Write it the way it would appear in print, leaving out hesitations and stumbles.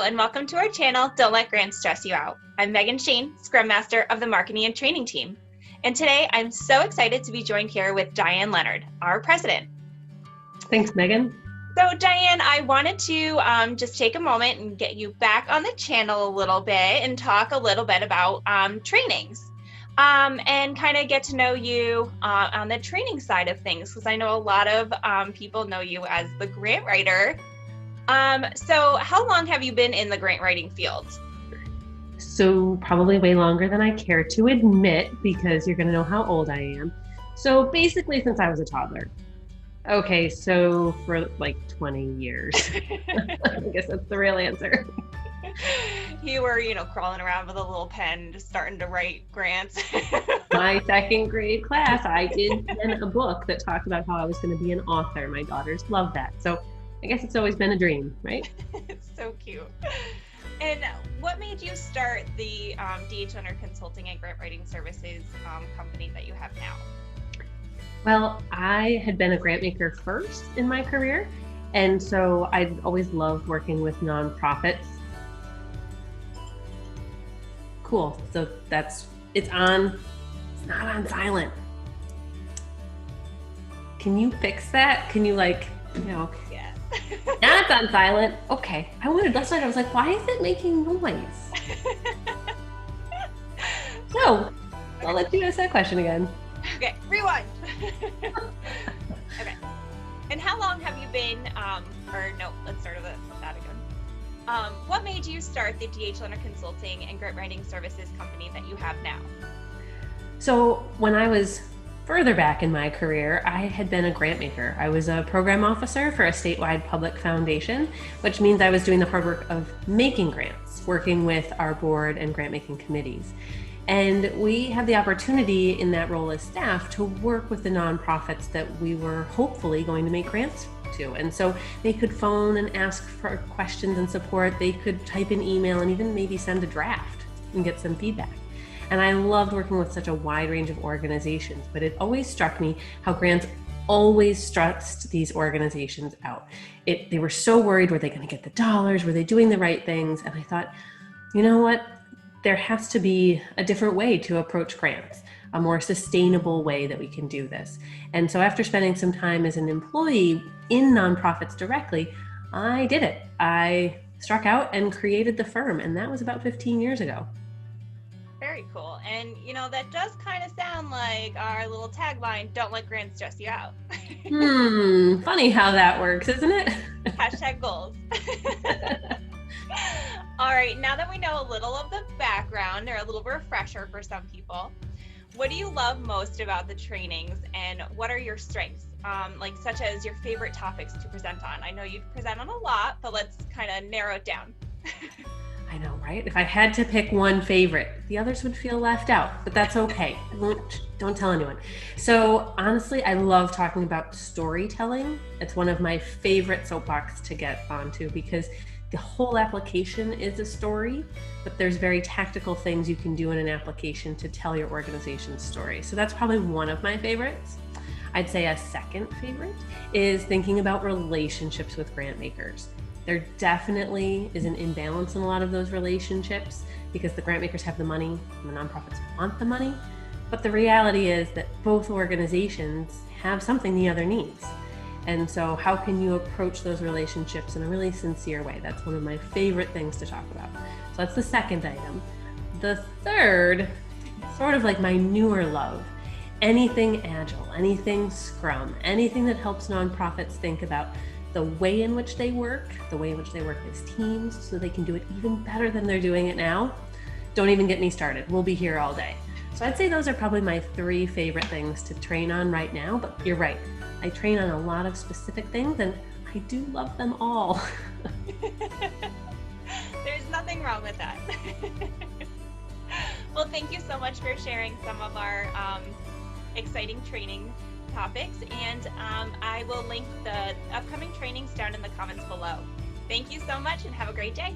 and welcome to our channel, Don't Let Grants Stress You Out. I'm Megan Shane, Scrum Master of the Marketing and Training team. And today I'm so excited to be joined here with Diane Leonard, our president. Thanks, Megan. So Diane, I wanted to just take a moment and get you back on the channel a little bit and talk a little bit about trainings. And kind of get to know you on the training side of things, because I know a lot of people know you as the grant writer. So how long have you been in the grant writing field? So probably way longer than I care to admit, because you're going to know how old I am. So basically since I was a toddler. Okay, so for like 20 years. I guess that's the real answer. You were, crawling around with a little pen, just starting to write grants. My second grade class, I did pen a book that talked about how I was going to be an author. My daughters love that. So I guess it's always been a dream, right? It's so cute. And what made you start the DHlunar Consulting and Grant Writing Services company that you have now? Well, I had been a grant maker first in my career. And so I've always loved working with nonprofits. Cool. So it's not on silent. Can you fix that? Can you Yeah. Now it's on silent. Okay. I wondered last night, I was like, why is it making noise? So I'll let you ask that question again. Okay, rewind. Okay. And how long have you been, let's start with that again. What made you start the DHlunar Consulting and Grant Writing Services company that you have now? So when I was further back in my career, I had been a grant maker. I was a program officer for a statewide public foundation, which means I was doing the hard work of making grants, working with our board and grant making committees. And we had the opportunity in that role as staff to work with the nonprofits that we were hopefully going to make grants to. And so they could phone and ask for questions and support. They could type an email and even maybe send a draft and get some feedback. And I loved working with such a wide range of organizations, but it always struck me how grants always stressed these organizations out. They were so worried, were they going to get the dollars? Were they doing the right things? And I thought, you know what? There has to be a different way to approach grants, a more sustainable way that we can do this. And so after spending some time as an employee in nonprofits directly, I did it. I struck out and created the firm, and that was about 15 years ago. Very cool. And that does kind of sound like our little tagline, don't let grants stress you out. Funny how that works, isn't it? Hashtag goals. All right, now that we know a little of the background, or a little refresher for some people, what do you love most about the trainings, and what are your strengths, such as your favorite topics to present on? I know you present on a lot, but let's kind of narrow it down. I know, right? If I had to pick one favorite, the others would feel left out, but that's okay. Don't tell anyone. So honestly, I love talking about storytelling. It's one of my favorite soapbox to get onto, because the whole application is a story, but there's very tactical things you can do in an application to tell your organization's story. So that's probably one of my favorites. I'd say a second favorite is thinking about relationships with grant makers. There definitely is an imbalance in a lot of those relationships, because the grant makers have the money and the nonprofits want the money. But the reality is that both organizations have something the other needs. And so how can you approach those relationships in a really sincere way? That's one of my favorite things to talk about. So that's the second item. The third, sort of like my newer love, anything agile, anything Scrum, anything that helps nonprofits think about the way in which they work as teams, so they can do it even better than they're doing it now. Don't even get me started. We'll be here all day. So I'd say those are probably my three favorite things to train on right now, but you're right. I train on a lot of specific things, and I do love them all. There's nothing wrong with that. Well, thank you so much for sharing some of our exciting training topics, and I will link the upcoming trainings down in the comments below. Thank you so much, and have a great day.